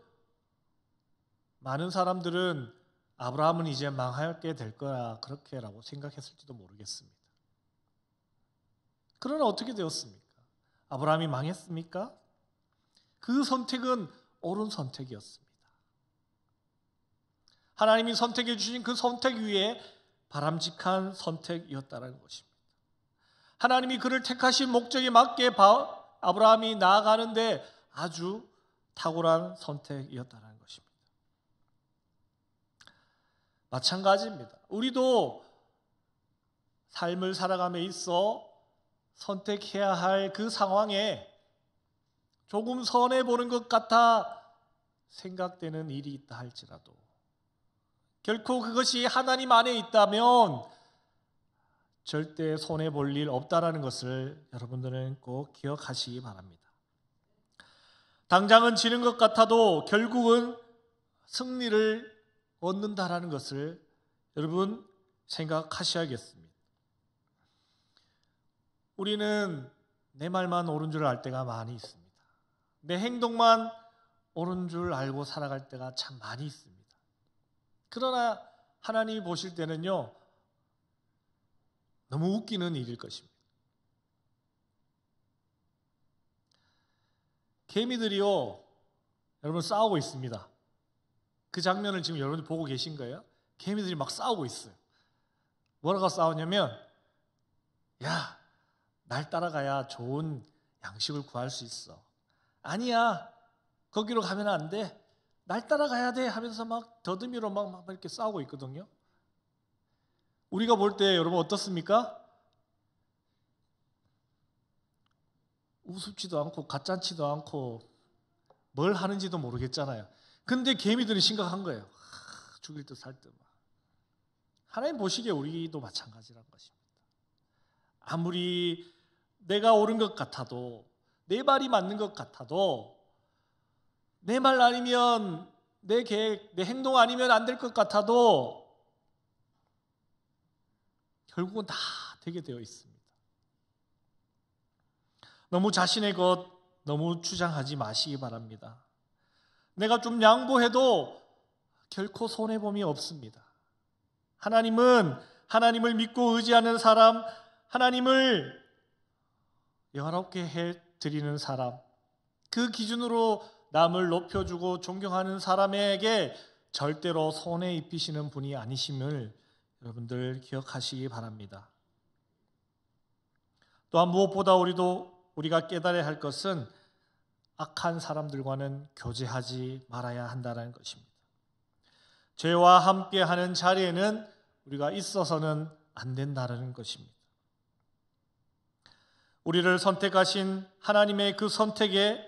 많은 사람들은 아브라함은 이제 망하게 될 거야 그렇게라고 생각했을지도 모르겠습니다. 그러나 어떻게 되었습니까? 아브라함이 망했습니까? 그 선택은 옳은 선택이었습니다. 하나님이 선택해 주신 그 선택 위에 바람직한 선택이었다는 것입니다. 하나님이 그를 택하신 목적에 맞게 아브라함이 나아가는데 아주 탁월한 선택이었다는 것입니다. 마찬가지입니다. 우리도 삶을 살아감에 있어 선택해야 할 그 상황에 조금 손해보는 것 같아 생각되는 일이 있다 할지라도 결코 그것이 하나님 안에 있다면 절대 손해볼 일 없다라는 것을 여러분들은 꼭 기억하시기 바랍니다. 당장은 지는 것 같아도 결국은 승리를 얻는다라는 것을 여러분 생각하셔야겠습니다. 우리는 내 말만 옳은 줄 알 때가 많이 있습니다. 내 행동만 옳은 줄 알고 살아갈 때가 참 많이 있습니다. 그러나 하나님이 보실 때는요, 너무 웃기는 일일 것입니다. 개미들이요, 여러분 싸우고 있습니다. 그 장면을 지금 여러분들 보고 계신 거예요? 개미들이 막 싸우고 있어요. 뭐라고 싸우냐면, 야, 날 따라가야 좋은 양식을 구할 수 있어. 아니야, 거기로 가면 안 돼. 날 따라가야 돼 하면서 막 더듬이로 막 이렇게 싸우고 있거든요. 우리가 볼 때 여러분 어떻습니까? 우습지도 않고 가짠치도 않고 뭘 하는지도 모르겠잖아요. 근데 개미들은 심각한 거예요. 죽일 듯 살 듯. 하나님 보시기에 우리도 마찬가지라는 것입니다. 아무리 내가 옳은 것 같아도 내 말이 맞는 것 같아도 내 말 아니면 내 계획, 내 행동 아니면 안 될 것 같아도 결국은 다 되게 되어 있습니다. 너무 자신의 것 너무 주장하지 마시기 바랍니다. 내가 좀 양보해도 결코 손해봄이 없습니다. 하나님은 하나님을 믿고 의지하는 사람, 하나님을 영화롭게 해드리는 사람, 그 기준으로 남을 높여주고 존경하는 사람에게 절대로 손해 입히시는 분이 아니심을 여러분들 기억하시기 바랍니다. 또한 무엇보다 우리가 깨달아야 할 것은 악한 사람들과는 교제하지 말아야 한다는 것입니다. 죄와 함께하는 자리에는 우리가 있어서는 안 된다는 것입니다. 우리를 선택하신 하나님의 그 선택에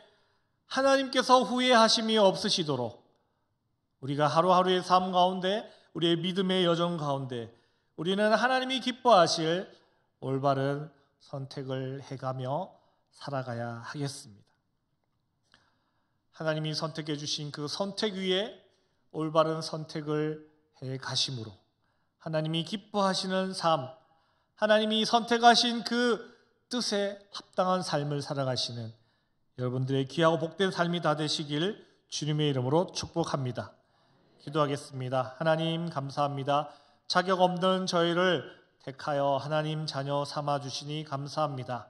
하나님께서 후회하심이 없으시도록 우리가 하루하루의 삶 가운데 우리의 믿음의 여정 가운데 우리는 하나님이 기뻐하실 올바른 선택을 해가며 살아가야 하겠습니다. 하나님이 선택해 주신 그 선택 위에 올바른 선택을 해 가심으로 하나님이 기뻐하시는 삶, 하나님이 선택하신 그 뜻에 합당한 삶을 살아가시는 여러분들의 귀하고 복된 삶이 다 되시길 주님의 이름으로 축복합니다. 기도하겠습니다. 하나님 감사합니다. 자격 없는 저희를 택하여 하나님 자녀 삼아주시니 감사합니다.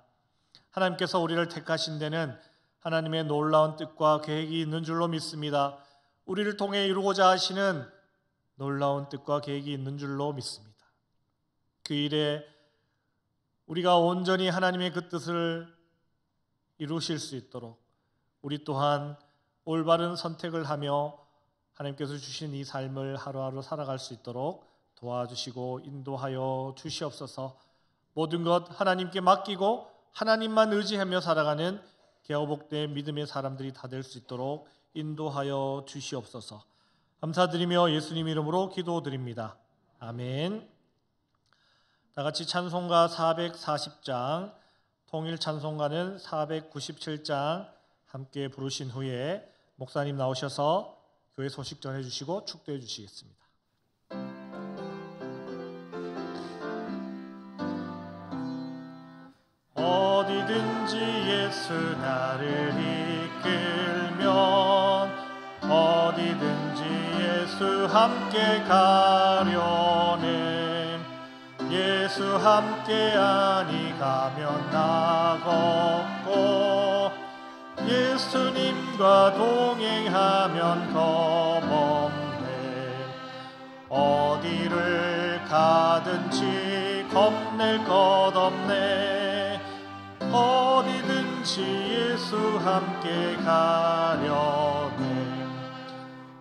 하나님께서 우리를 택하신 데는 하나님의 놀라운 뜻과 계획이 있는 줄로 믿습니다. 우리를 통해 이루고자 하시는 놀라운 뜻과 계획이 있는 줄로 믿습니다. 그 일에 우리가 온전히 하나님의 그 뜻을 이루실 수 있도록 우리 또한 올바른 선택을 하며 하나님께서 주신 이 삶을 하루하루 살아갈 수 있도록 도와주시고 인도하여 주시옵소서. 모든 것 하나님께 맡기고 하나님만 의지하며 살아가는 개어복된 믿음의 사람들이 다 될 수 있도록 인도하여 주시옵소서. 감사드리며 예수님 이름으로 기도드립니다. 아멘. 다 같이 찬송가 440장, 통일 찬송가는 497장 함께 부르신 후에 목사님 나오셔서 교회 소식 전해주시고 축도해 주시겠습니다. 어디든지 예수 나를 이끌면 어디든지 예수 함께 가려네. 예수 함께 아니 가면 나 걷고 예수님과 동행하면 겁없네. 어디를 가든지 겁낼 것 없네. 어디든지 예수 함께 가려네.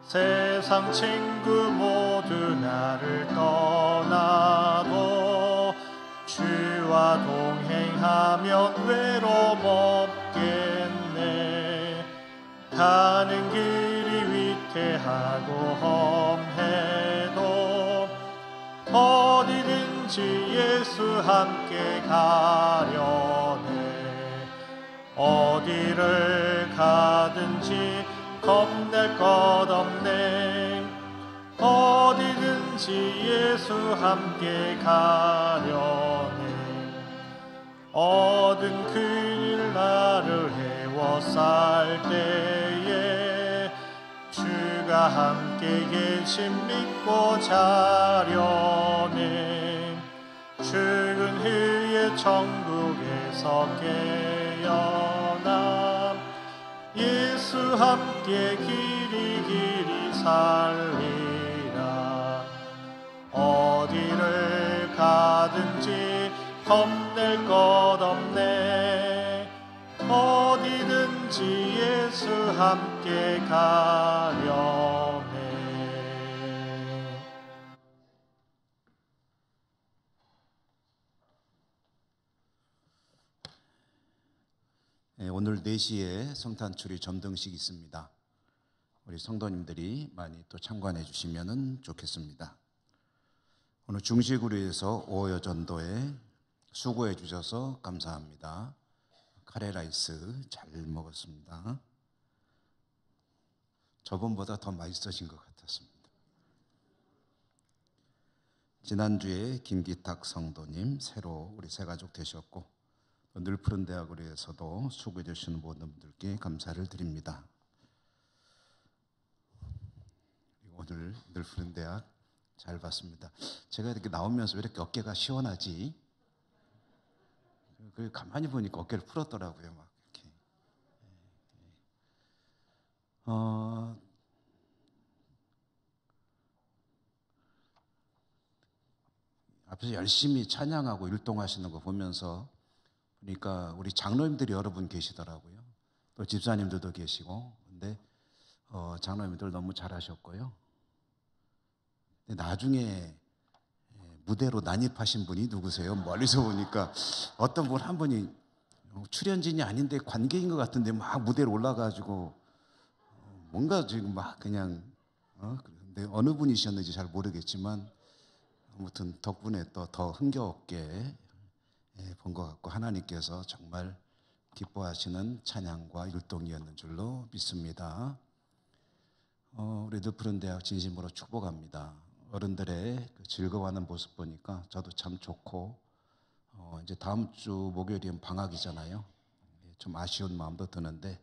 세상 친구 모두 나를 떠나도 주와 동행하면 외로움 없겠네. 가는 길이 위태하고 험해도 어디든지 예수 함께 가려네. 어디를 가든지 겁낼 것 없네. 어디든지 예수 함께 가려네. 얻은 큰일 나를 해워쌀 때에 주가 함께 계심 믿고 자려네. 죽은 후에 천국에서 깨어나 예수 함께 길이 살리라. 어디를 가든지 겁낼 것 없네. 어디든지 예수 함께 가려네. 오늘 4시에 성탄추리 점등식이 있습니다. 우리 성도님들이 많이 또 참관해 주시면 좋겠습니다. 오늘 중식으로 해서 오여 전도에 수고해 주셔서 감사합니다. 카레라이스 잘 먹었습니다. 저번보다 더 맛있어진 것 같았습니다. 지난주에 김기탁 성도님 새로 우리 새가족 되셨고 늘 푸른 대학을 위해서도 수고해 주시는 모든 분들께 감사를 드립니다. 오늘 늘 푸른 대학 잘 봤습니다. 제가 이렇게 나오면서 왜 이렇게 어깨가 시원하지? 그 가만히 보니까 어깨를 풀었더라고요. 막 이렇게. 앞에서 열심히 찬양하고 율동하시는 거 보면서 그러니까 우리 장로님들이 여러 분 계시더라고요. 또 집사님들도 계시고. 근데 장로님들 너무 잘하셨고요. 근데 나중에 무대로 난입하신 분이 누구세요? 멀리서 보니까 어떤 분 한 분이 출연진이 아닌데 관객인 것 같은데 막 무대로 올라가지고 뭔가 지금 막 그냥 근데 어느 분이셨는지 잘 모르겠지만 아무튼 덕분에 또 더 흥겨웠게 본 것 같고 하나님께서 정말 기뻐하시는 찬양과 율동이었는 줄로 믿습니다. 우리 늘 푸른 대학 진심으로 축복합니다. 어른들의 그 즐거워하는 모습 보니까 저도 참 좋고 이제 다음 주 목요일이면 방학이잖아요. 좀 아쉬운 마음도 드는데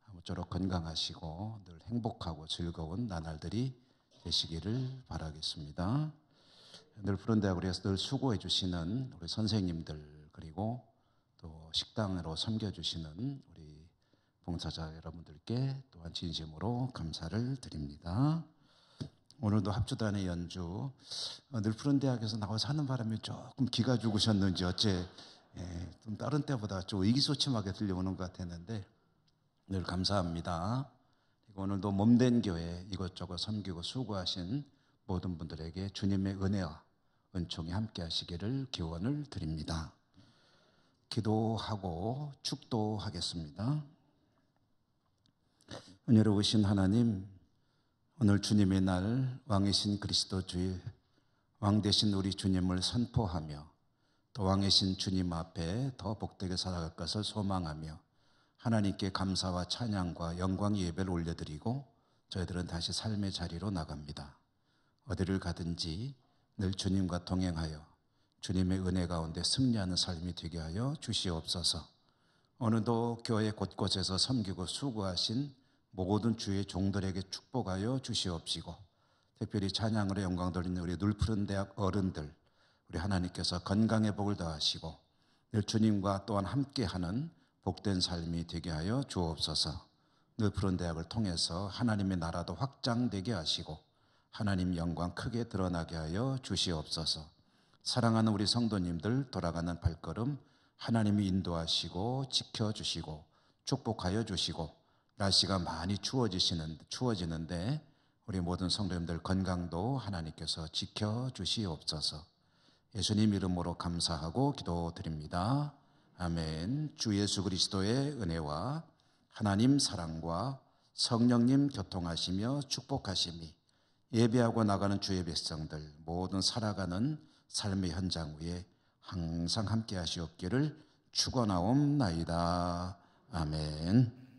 아무쪼록 건강하시고 늘 행복하고 즐거운 나날들이 되시기를 바라겠습니다. 늘 푸른 대학을 위해서 늘 수고해 주시는 우리 선생님들 그리고 또 식당으로 섬겨주시는 우리 봉사자 여러분들께 또한 진심으로 감사를 드립니다. 오늘도 합주단의 연주 늘 푸른 대학에서 나와서 하는 바람에 조금 기가 죽으셨는지 어째 좀 다른 때보다 좀 의기소침하게 들려오는 것 같았는데 늘 감사합니다. 그리고 오늘도 몸된 교회 이것저것 섬기고 수고하신 모든 분들에게 주님의 은혜와 은총이 함께 하시기를 기원을 드립니다. 기도하고 축도하겠습니다. 은혜로우신 하나님, 오늘 주님의 날 왕이신 그리스도 주의 왕 되신 우리 주님을 선포하며 또 왕이신 주님 앞에 더 복되게 살아갈 것을 소망하며 하나님께 감사와 찬양과 영광의 예배를 올려드리고 저희들은 다시 삶의 자리로 나갑니다. 어디를 가든지 늘 주님과 동행하여 주님의 은혜 가운데 승리하는 삶이 되게 하여 주시옵소서. 오늘도 교회 곳곳에서 섬기고 수고하신 모든 주의 종들에게 축복하여 주시옵시고 특별히 찬양으로 영광 돌리는 우리 늘 푸른 대학 어른들 우리 하나님께서 건강의 복을 더하시고 늘 주님과 또한 함께하는 복된 삶이 되게 하여 주옵소서. 늘 푸른 대학을 통해서 하나님의 나라도 확장되게 하시고 하나님 영광 크게 드러나게 하여 주시옵소서. 사랑하는 우리 성도님들 돌아가는 발걸음 하나님이 인도하시고 지켜주시고 축복하여 주시고 날씨가 많이 추워지는데 우리 모든 성도님들 건강도 하나님께서 지켜주시옵소서. 예수님 이름으로 감사하고 기도드립니다. 아멘. 주 예수 그리스도의 은혜와 하나님 사랑과 성령님 교통하시며 축복하심이 예배하고 나가는 주의 백성들 모든 살아가는 삶의 현장 위에 항상 함께 하시옵기를 축원하옵나이다. 아멘.